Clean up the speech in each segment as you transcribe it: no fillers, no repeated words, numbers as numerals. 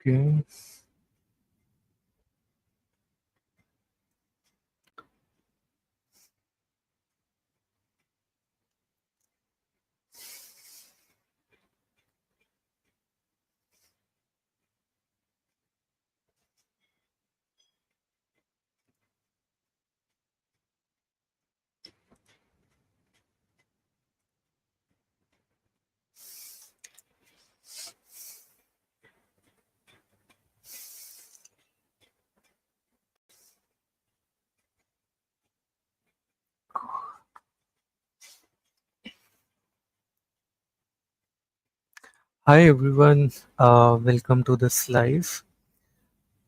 Okay. Hi everyone. Welcome to this live.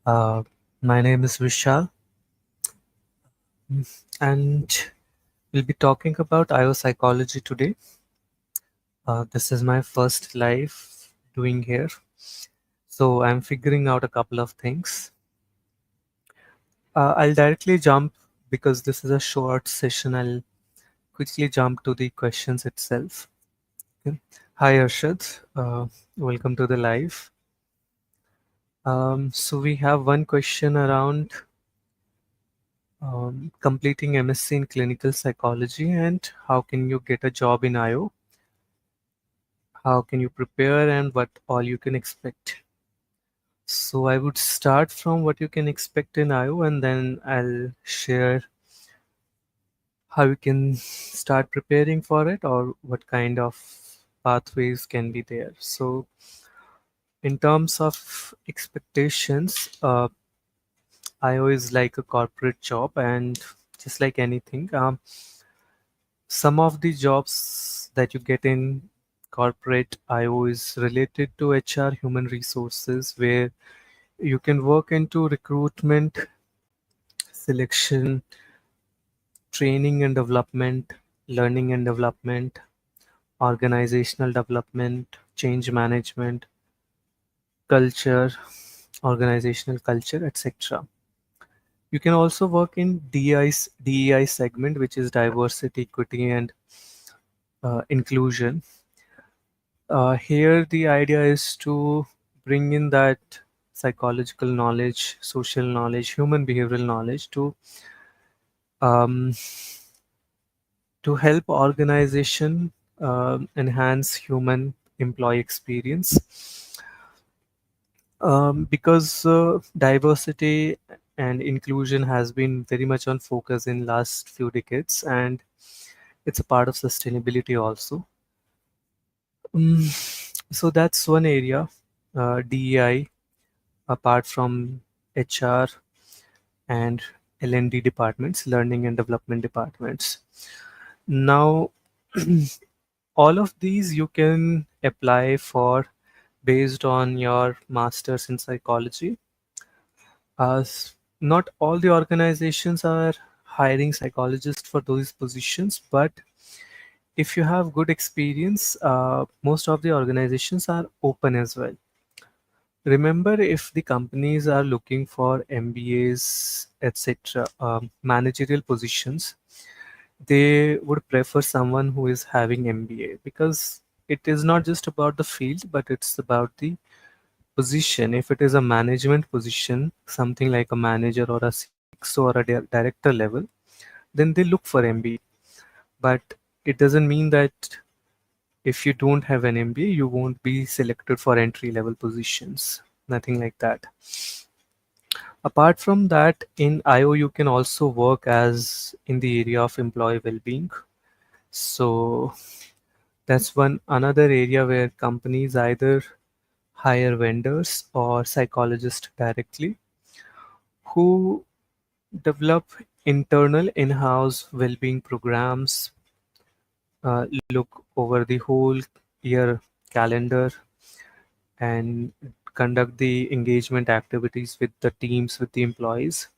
Uh, my name is Vishal, and we'll be talking about IO psychology today. This is my first live doing here, so I'm figuring out a couple of things. I'll directly jump because this is a short session. I'll quickly jump to the questions itself. Okay. Hi Arshad, welcome to the live. So we have one question around completing MSc in clinical psychology and how can you get a job in IO? How can you prepare and what all you can expect? So I would start from what you can expect in IO and then I'll share how you can start preparing for it or what kind of pathways can be there. So in terms of expectations, IO is like a corporate job and just like anything. Some of the jobs that you get in corporate IO is related to HR human resources, where you can work into recruitment, selection, training and development, learning and development, organizational development, change management, culture, organizational culture, etc. You can also work in DEI segment, which is diversity, equity, and inclusion. Here, the idea is to bring in that psychological knowledge, social knowledge, human behavioral knowledge um, to help organization enhance human employee experience. Because diversity and inclusion has been very much on focus in last few decades, and it's a part of sustainability also. So that's one area, DEI, apart from HR and L&D departments, learning and development departments. Now, all of these you can apply for based on your master's in psychology. Not all the organizations are hiring psychologists for those positions, but if you have good experience, most of the organizations are open as well. Remember, if the companies are looking for MBAs, etc., managerial positions, they would prefer someone who is having MBA because it is not just about the field, but it's about the position. If it is a management position, something like a manager or a CXO or a director level, then they look for MBA. But it doesn't mean that if you don't have an MBA, you won't be selected for entry level positions. Nothing like that. Apart from that, in IO, you can also work as in the area of employee well-being. So that's one another area where companies either hire vendors or psychologists directly who develop internal in-house well-being programs, look over the whole year calendar and conduct the engagement activities with the teams, with the employees.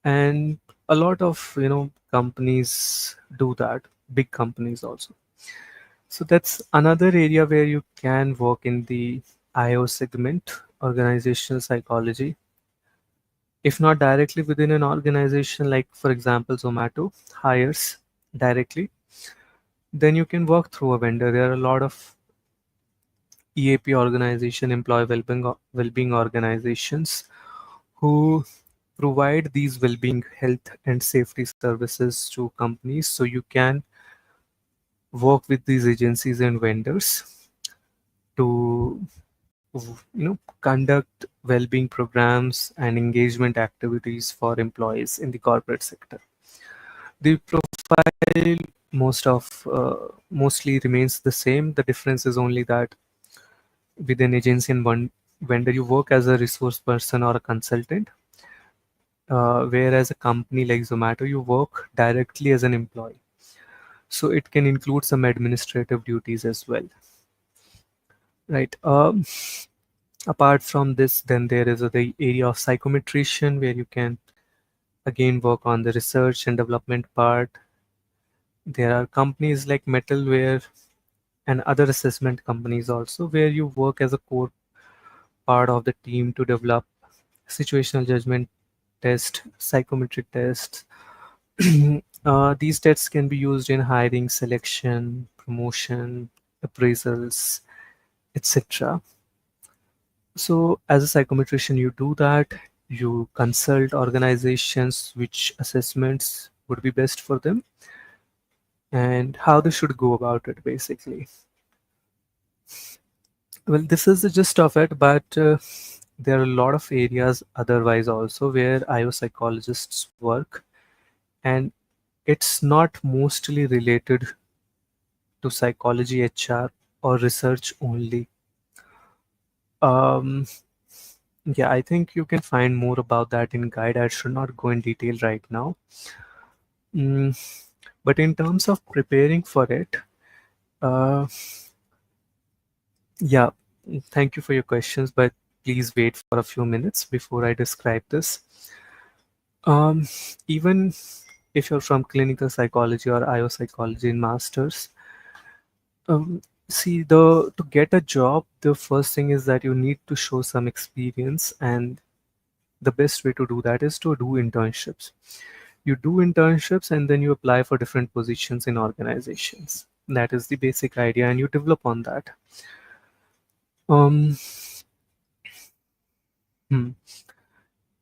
And a lot of companies do that, big companies also. So that's another area where you can work in the IO segment, organizational psychology. If not directly within an organization, like for example Zomato hires directly, then you can work through a vendor. There are a lot of EAP organization, employee well-being organizations, who provide these well-being, health, and safety services to companies. So you can work with these agencies and vendors to conduct well-being programs and engagement activities for employees in the corporate sector. The profile mostly remains the same. The difference is only that with an agency and one vendor, you work as a resource person or a consultant, whereas a company like Zomato, you work directly as an employee. So it can include some administrative duties as well, right? Apart from this, then there is the area of psychometrician, where you can again work on the research and development part. There are companies like Metalware and other assessment companies also, where you work as a core part of the team to develop situational judgment test, psychometric tests. These tests can be used in hiring, selection, promotion, appraisals, etc. So, as a psychometrician, you do that. You consult organizations which assessments would be best for them and how they should go about it, basically. Well, this is the gist of it, but there are a lot of areas otherwise also where IO psychologists work, and it's not mostly related to psychology, HR, or research only. Um, yeah, I think you can find more about that in guide. I should not go in detail right now. Mm, but in terms of preparing for it, uh, yeah, thank you for your questions, but please wait for a few minutes before I describe this. Um, Even if you're from clinical psychology or IO psychology in masters, see, the to get a job, the first thing is that you need to show some experience, and the best way to do that is to do internships. You do internships and then you apply for different positions in organizations. That is the basic idea, and you develop on that. Um, hmm.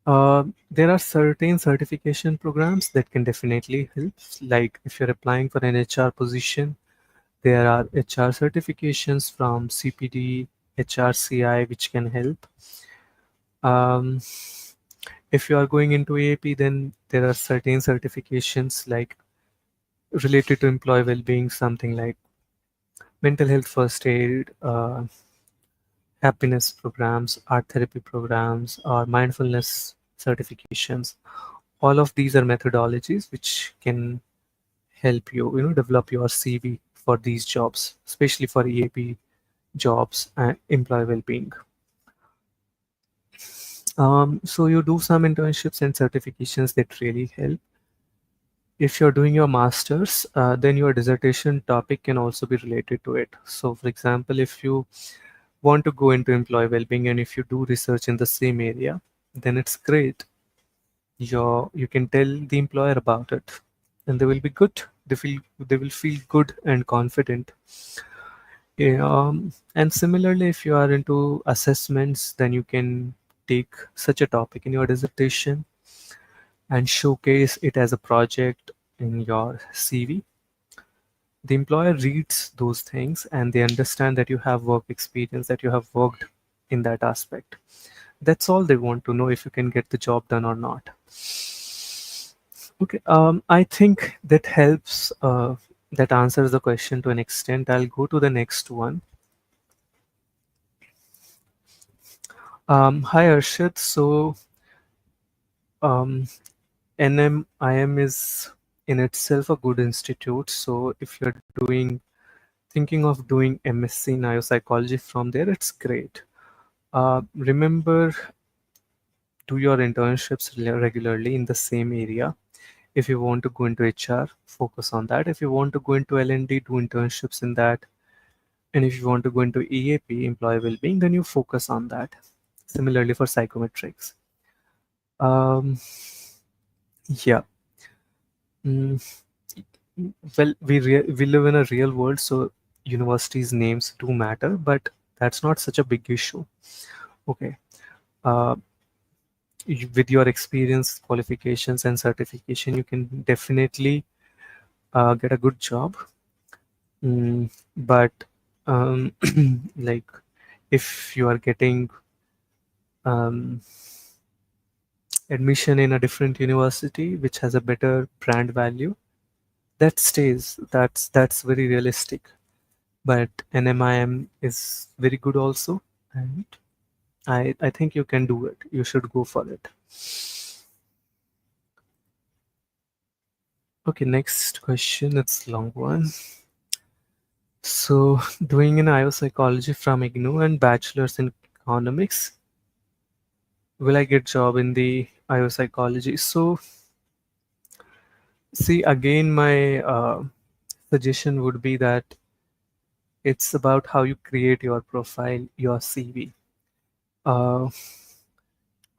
There are certain certification programs that can definitely help. Like if you're applying for an HR position, there are HR certifications from CPD, HRCI, which can help. Um, if you are going into AAP, then there are certain certifications like related to employee well-being, something like mental health first aid, happiness programs, art therapy programs, or mindfulness certifications. All of these are methodologies which can help you, develop your CV for these jobs, especially for EAP jobs and employee well-being. So you do some internships and certifications that really help. If you're doing your master's, then your dissertation topic can also be related to it. So, for example, if you want to go into employee well-being and if you do research in the same area, then it's great. You can tell the employer about it, and they will be good. They will feel good and confident. Yeah, and similarly, if you are into assessments, then you can take such a topic in your dissertation and showcase it as a project in your CV. The employer reads those things and they understand that you have work experience, that you have worked in that aspect. That's all they want to know, if you can get the job done or not. Okay, I think that helps. That answers the question to an extent. I'll go to the next one. Hi Arshad. So um, NMIM is in itself a good institute. So if you're doing thinking of doing MSc in psychology from there, it's great. Remember, do your internships regularly in the same area. If you want to go into HR, focus on that. If you want to go into L&D, do internships in that. And if you want to go into EAP, employee well-being, then you focus on that. Similarly for psychometrics. Um, yeah. Mm, well, we live in a real world, so universities' names do matter, but That's not such a big issue. Okay. Uh, with your experience, qualifications, and certification, you can definitely get a good job. But like if you are getting um, admission in a different university which has a better brand value, that stays. That's very realistic. But NMIM is very good also, and I think you can do it. You should go for it. Okay, next question. It's a long one. So, doing an IO psychology from IGNOU and bachelor's in economics, will I get job in the IO psychology? So, see, again, my suggestion would be that it's about how you create your profile, your CV. Uh,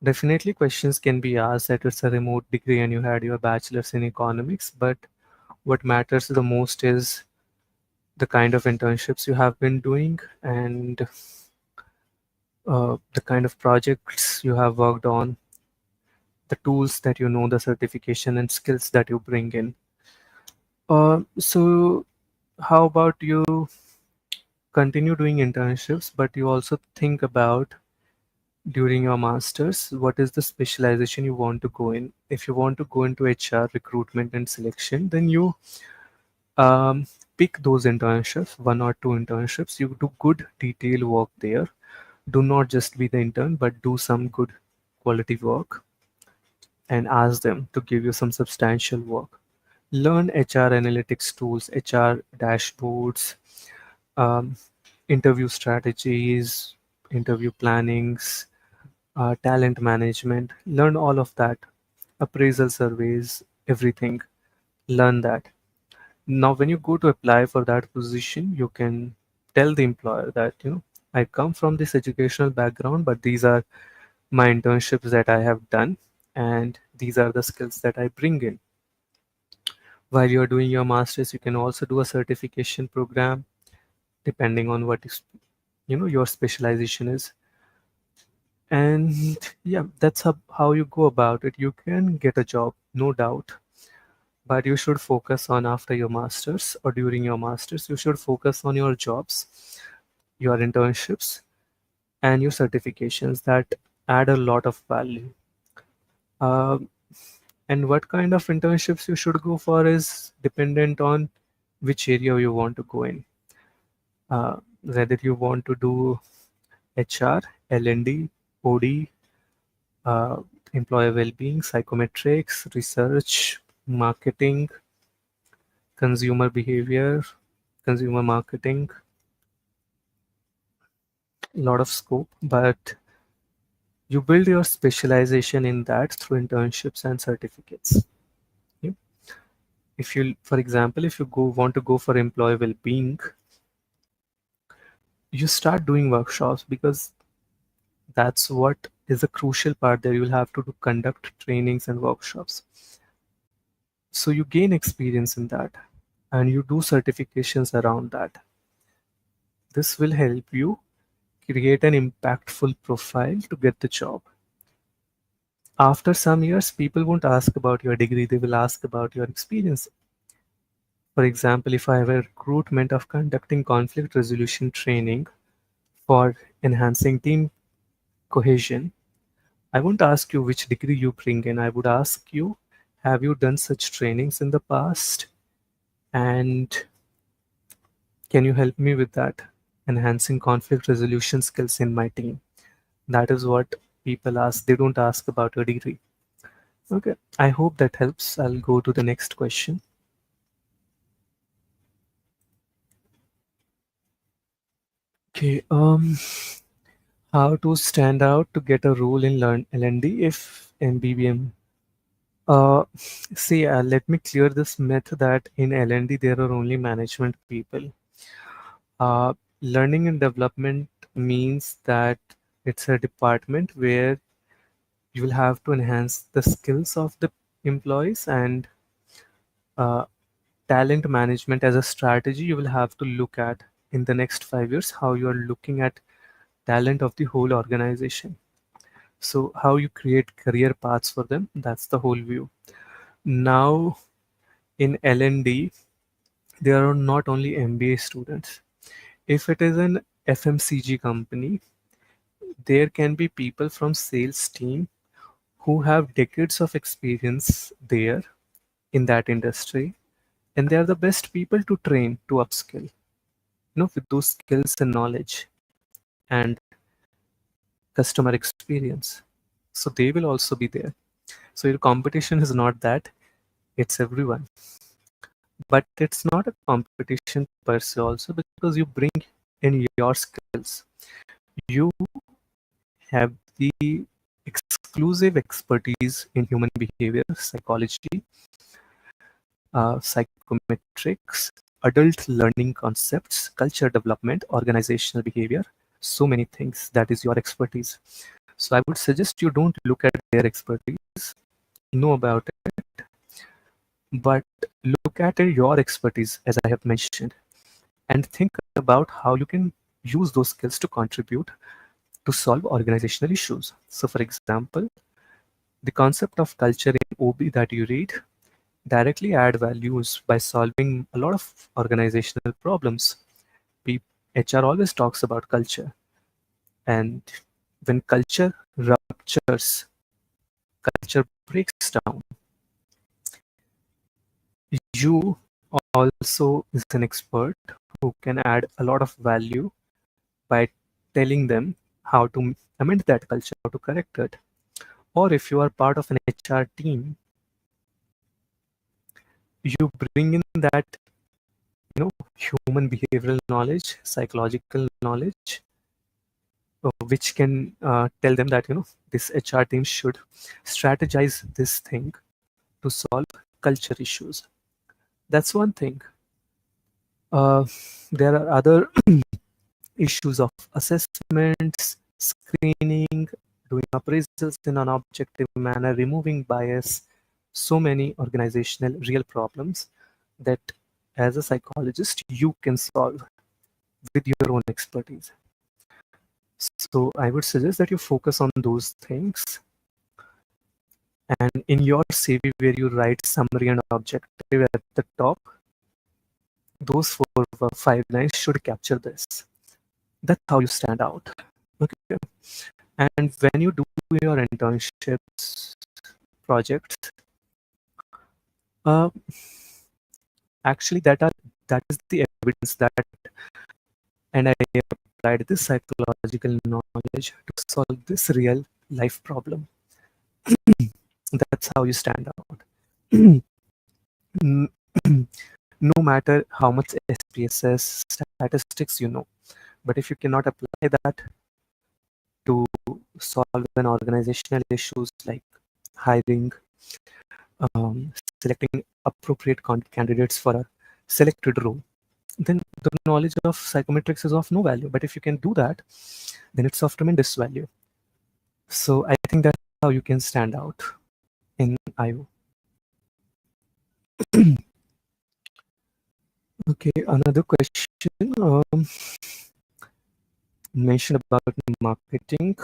Definitely, questions can be asked that it's a remote degree and you had your bachelor's in economics, but what matters the most is the kind of internships you have been doing and the kind of projects you have worked on, the tools that you know, the certification and skills that you bring in. So, how about you continue doing internships, but you also think about during your masters what is the specialization you want to go in. If you want to go into HR, recruitment, and selection, then you um, pick those internships, one or two internships. You do good detail work there. Do not just be the intern, but do some good quality work and ask them to give you some substantial work. Learn HR analytics tools, HR dashboards, um, interview strategies, interview plannings, talent management. Learn all of that. Appraisal surveys, everything. Learn that. Now, when you go to apply for that position, you can tell the employer that, I come from this educational background, but these are my internships that I have done, and these are the skills that I bring in. While you're doing your master's, you can also do a certification program depending on what is, your specialization is. And yeah, that's how you go about it. You can get a job, no doubt, but you should focus on after your masters or during your masters, you should focus on your jobs, your internships, and your certifications that add a lot of value. Um, and what kind of internships you should go for is dependent on which area you want to go in. Whether you want to do HR, L&D, OD, uh, employer well-being, psychometrics, research, marketing, consumer behavior, consumer marketing, a lot of scope, but you build your specialization in that through internships and certificates. Yeah. If you, for example, if you go want to go for employee well-being, you start doing workshops because that's what is a crucial part there. You'll have to do, conduct trainings and workshops. So you gain experience in that and you do certifications around that. This will help you create an impactful profile to get the job. After some years, people won't ask about your degree, they will ask about your experience. For example, if I have a recruitment of conducting conflict resolution training for enhancing team cohesion, I won't ask you which degree you bring in. I would ask you, have you done such trainings in the past? And can you help me with that? Enhancing conflict resolution skills in my team. That is what people ask. They don't ask about your degree. Okay. I hope that helps. I'll go to the next question. Okay. How to stand out to get a role in Learn LND if MBBM? See, let me clear this myth that in LND there are only management people. Uh, Learning and development means that it's a department where you will have to enhance the skills of the employees, and uh, talent management as a strategy you will have to look at in the next 5 years, how you are looking at talent of the whole organization. So how you create career paths for them, that's the whole view. Now in L&D, there are not only MBA students. If it is an FMCG company, there can be people from sales team who have decades of experience there in that industry, and they are the best people to train to upskill, with those skills and knowledge and customer experience. So they will also be there. So your competition is not that, it's everyone. But it's not a competition per se also, because you bring in your skills. You have the exclusive expertise in human behavior, psychology, psychometrics, adult learning concepts, culture development, organizational behavior, so many things. That is your expertise. So I would suggest you don't look at their expertise, know about it, but look at your expertise, as I have mentioned, and think about how you can use those skills to contribute to solve organizational issues. So, for example, the concept of culture in OB that you read directly add values by solving a lot of organizational problems. HR always talks about culture, and when culture ruptures, culture breaks down. You also is an expert who can add a lot of value by telling them how to amend that culture, how to correct it. Or if you are part of an HR team, you bring in that human behavioral knowledge, psychological knowledge, which can tell them that this HR team should strategize this thing to solve culture issues. That's one thing. There are other issues of assessments, screening, doing appraisals in an objective manner, removing bias, so many organizational real problems that as a psychologist you can solve with your own expertise. So I would suggest that you focus on those things, and in your CV where you write summary and objective at the top, those 4 or 5 lines should capture this. That's how you stand out. Okay. And when you do your internships projects, uh, actually that is the evidence that, and I applied this psychological knowledge to solve this real life problem. That's how you stand out. N- no matter how much SPSS statistics you know, but if you cannot apply that to solve an organizational issues like hiring, selecting appropriate candidates for a selected role, then the knowledge of psychometrics is of no value. But if you can do that, then it's of tremendous value. So I think that's how you can stand out in IO. Okay, another question. Mention about marketing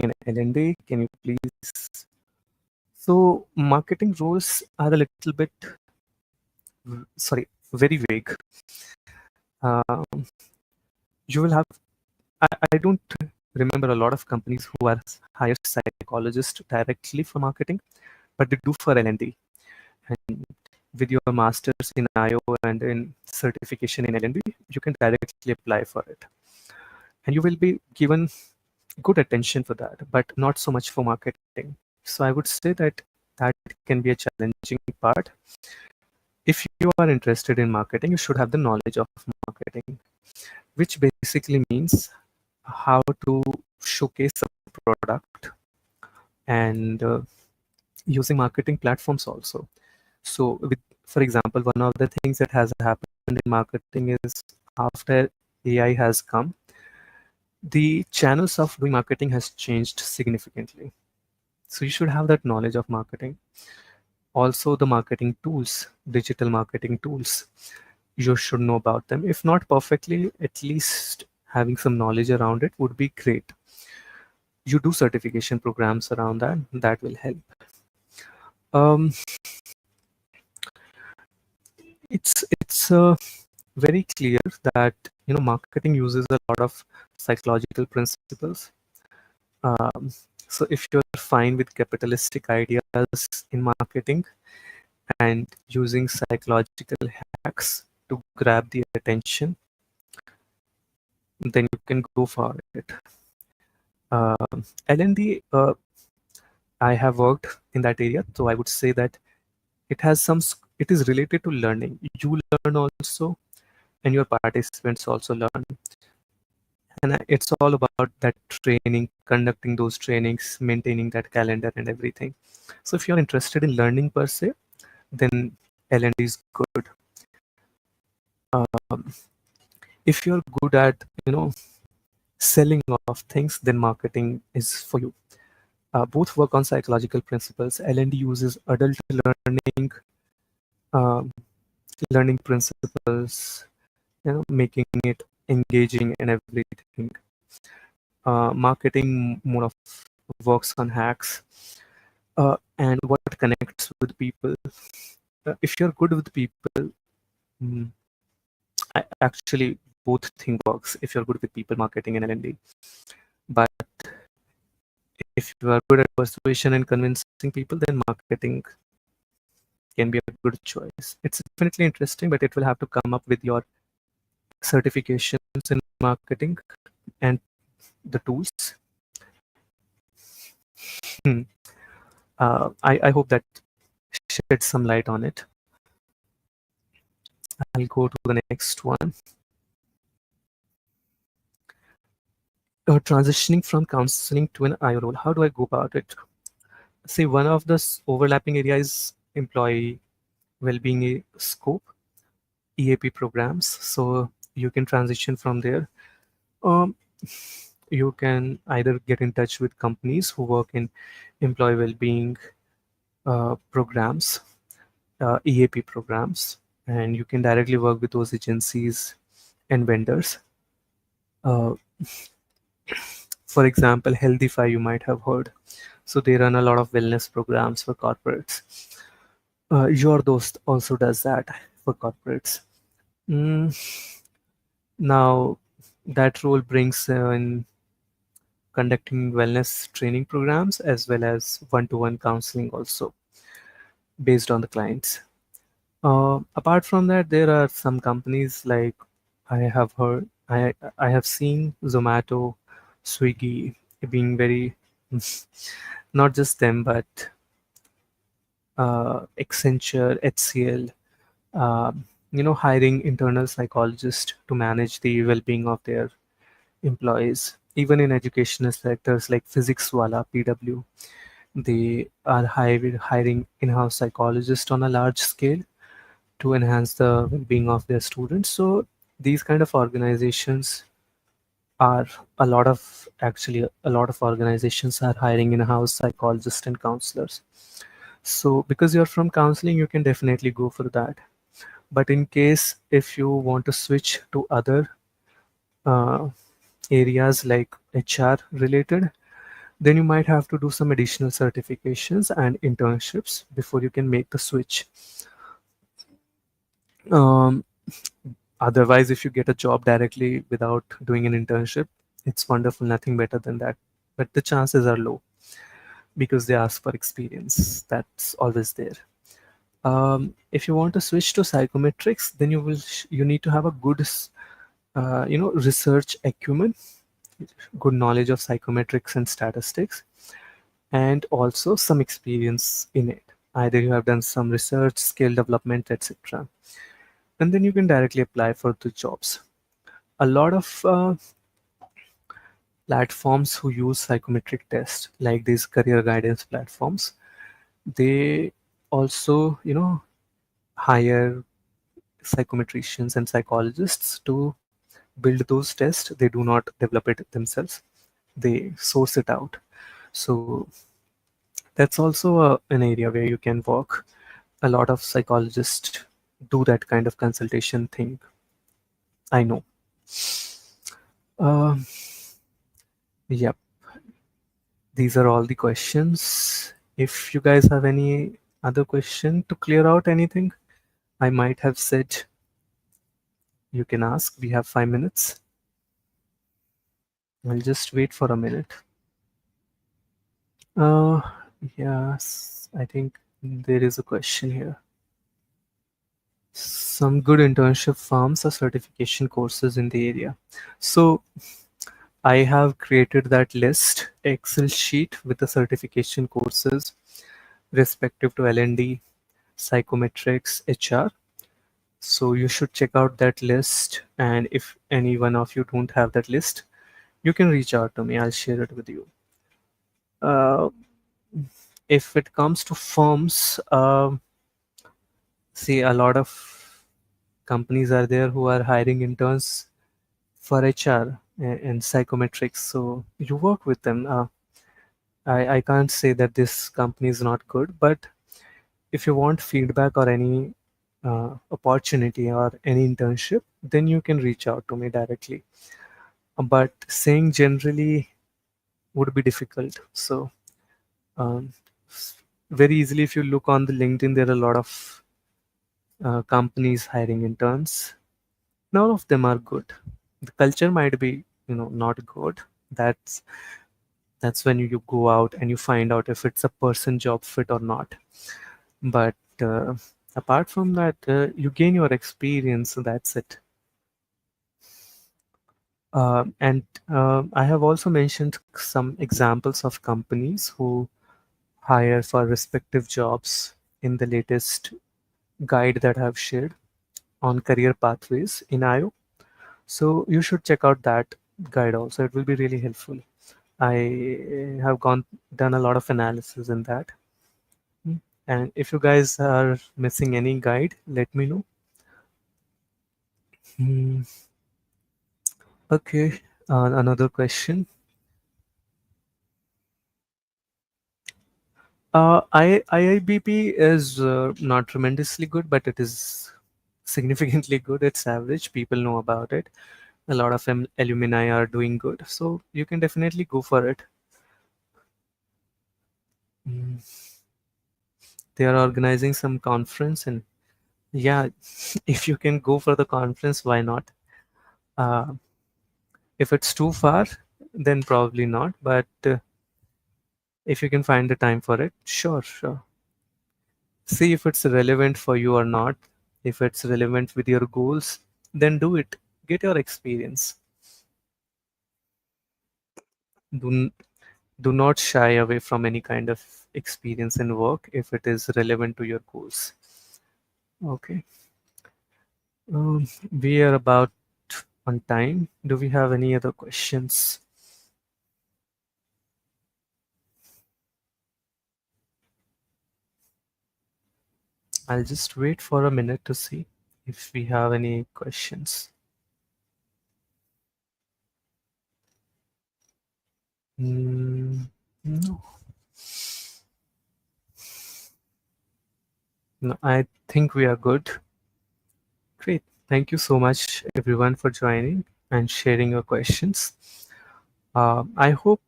and L&D. Can you please? So marketing roles are a little bit, sorry, very vague. Um, you will have, I don't remember a lot of companies who are hire psychologists directly for marketing, but they do for L&D. And with your master's in IO and in certification in L&D, you can directly apply for it. And you will be given good attention for that, but not so much for marketing. So I would say that that can be a challenging part. If you are interested in marketing, you should have the knowledge of marketing, which basically means how to showcase a product and using marketing platforms also. So, for example, one of the things that has happened in marketing is after AI has come, the channels of doing marketing has changed significantly. So you should have that knowledge of marketing. Also, the marketing tools, digital marketing tools, you should know about them. If not perfectly, at least having some knowledge around it would be great. You do certification programs around that, that will help. um, it's very clear that marketing uses a lot of psychological principles. um, so if you're fine with capitalistic ideas in marketing and using psychological hacks to grab the attention, then you can go for it. L&D, I have worked in that area, so I would say that it has it is related to learning. You learn also, and your participants also learn. And it's all about that training, conducting those trainings, maintaining that calendar and everything. So if you're interested in learning per se, then L&D is good. Um, if you're good at selling of things, then marketing is for you. Both work on psychological principles. L&D uses adult learning, um, learning principles, making it engaging and everything. Marketing more of works on hacks, and what connects with people. If you're good with people, mm, actually both thing works. If you're good with people, marketing and L&D, but if you are good at persuasion and convincing people, then marketing can be a good choice. It's definitely interesting, but it will have to come up with your certifications in marketing and the tools. Hmm. I hope that sheds some light on it. I'll go to the next one. Transitioning from counseling to an IO role. How do I go about it? See, one of the overlapping areas is employee well-being scope, EAP programs. So you can transition from there. Um, you can either get in touch with companies who work in employee well-being programs, EAP programs, and you can directly work with those agencies and vendors. Uh, for example, Healthify, you might have heard. So they run a lot of wellness programs for corporates. Your Dost also does that for corporates. Mm, now, that role brings in conducting wellness training programs as well as one-to-one counseling also based on the clients. Apart from that, there are some companies like I have seen Zomato, Swiggy being very not just them but Accenture, HCL, hiring internal psychologists to manage the well-being of their employees. Even in educational sectors like physics wala, PW, they are hiring in-house psychologists on a large scale to enhance the well-being of their students. So these kind of organizations are a lot of organizations are hiring in-house psychologists and counselors. So because you're from counseling, you can definitely go for that. But in case if you want to switch to other uh, areas like HR related, then you might have to do some additional certifications and internships before you can make the switch. Um, Otherwise, if you get a job directly without doing an internship, it's wonderful, nothing better than that. But the chances are low because they ask for experience. That's always there. If you want to switch to psychometrics, then you need to have a good research acumen, good knowledge of psychometrics and statistics, and also some experience in it. Either you have done some research, skill development, etc. And then you can directly apply for the jobs. A lot of platforms who use psychometric tests, like these career guidance platforms, they also, hire psychometricians and psychologists to build those tests. They do not develop it themselves. They source it out. So that's also an area where you can work. A lot of psychologists do that kind of consultation thing. I know. Um, yep, these are all the questions. If you guys have any other question to clear out anything I might have said, you can ask. We have 5 minutes. I'll just wait for a minute. Uh, yes, I think there is a question here. Some good internship firms or certification courses in the area. So I have created that list, Excel sheet with the certification courses respective to L&D, psychometrics, HR. So you should check out that list. And if any one of you don't have that list, you can reach out to me. I'll share it with you. Uh, if it comes to firms, see, a lot of companies are there who are hiring interns for HR and psychometrics. So you work with them. I can't say that this company is not good, but if you want feedback or any opportunity or any internship, then you can reach out to me directly. But saying generally would be difficult. So um, very easily, if you look on the LinkedIn, there are a lot of companies hiring interns. None of them are good. The culture might be, not good. That's when you go out and you find out if it's a person job fit or not. But apart from that, you gain your experience. So that's it. And I have also mentioned some examples of companies who hire for respective jobs in the latest guide that I have shared on career pathways in IO. So you should check out that guide also. It will be really helpful. I have gone done a lot of analysis in that. Mm. And if you guys are missing any guide, let me know. Hmm. Okay, another question. IIBP is not tremendously good, but it is significantly good. It's average. People know about it. A lot of alumni are doing good, so you can definitely go for it. Mm. They are organizing some conference, and yeah, if you can go for the conference, why not? Uh, if it's too far, then probably not. But if you can find the time for it, sure, sure. See if it's relevant for you or not. If it's relevant with your goals, then do it. Get your experience. Do, do not shy away from any kind of experience in work if it is relevant to your goals. Okay. We are about on time. Do we have any other questions? I'll just wait for a minute to see if we have any questions. No, no, I think we are good. Great. Thank you so much, everyone, for joining and sharing your questions. I hope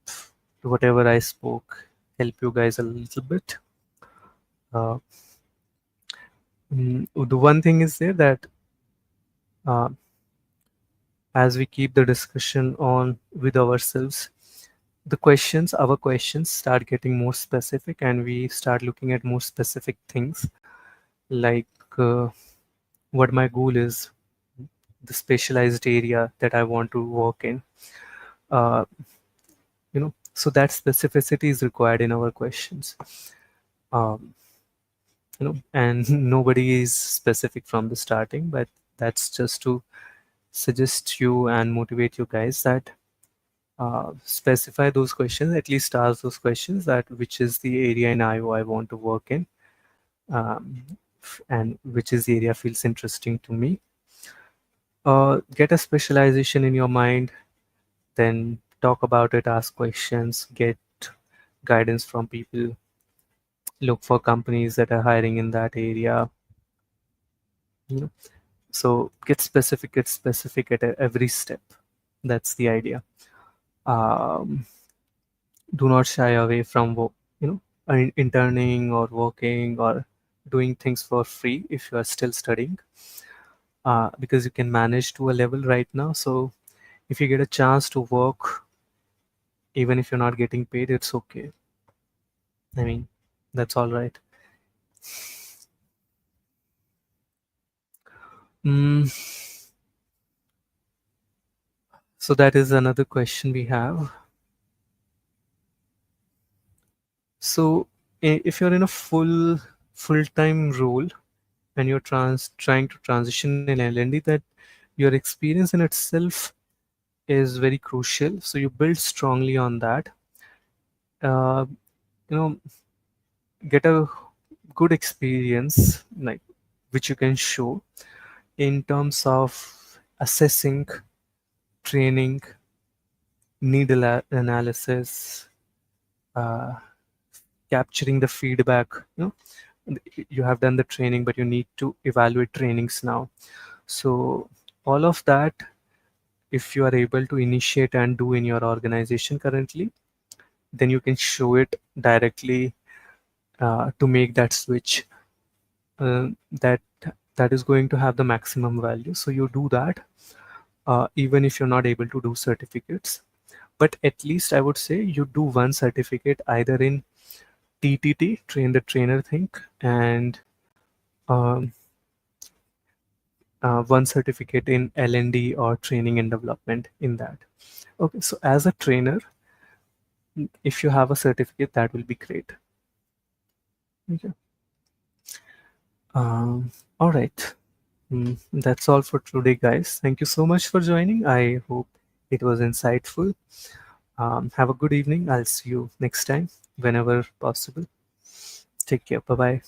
whatever I spoke help you guys a little bit. Uh, the one thing is there that uh, as we keep the discussion on with ourselves, our questions start getting more specific, and we start looking at more specific things like what my goal is, the specialized area that I want to work in. Uh, so that specificity is required in our questions. Um, and nobody is specific from the starting, but that's just to suggest you and motivate you guys that specify those questions, at least ask those questions that which is the area in IO I want to work in, um, and which is the area feels interesting to me. Get a specialization in your mind, then talk about it, ask questions, get guidance from people, look for companies that are hiring in that area. You know, so get specific at every step. That's the idea. um, do not shy away from you know interning or working or doing things for free if you are still studying, because you can manage to a level right now. So if you get a chance to work, even if you're not getting paid, it's okay. I mean, that's all right. mm, so that is another question we have. So if you're in a full-time role and you're trying to transition in L&D, that your experience in itself is very crucial. So you build strongly on that. Uh, you know, get a good experience, like which you can show in terms of assessing, training, analysis, uh, capturing the feedback. You have done the training, but you need to evaluate trainings now. So all of that, if you are able to initiate and do in your organization currently, then you can show it directly to make that switch. That is going to have the maximum value. So you do that, even if you're not able to do certificates. But at least I would say you do one certificate either in TTT, train the trainer thing, and um, one certificate in L&D or training and development in that. Okay, so as a trainer, if you have a certificate, that will be great. Okay. Um, all right. That's all for today, guys. Thank you so much for joining. I hope it was insightful. Have a good evening. I'll see you next time whenever possible. Take care. Bye bye.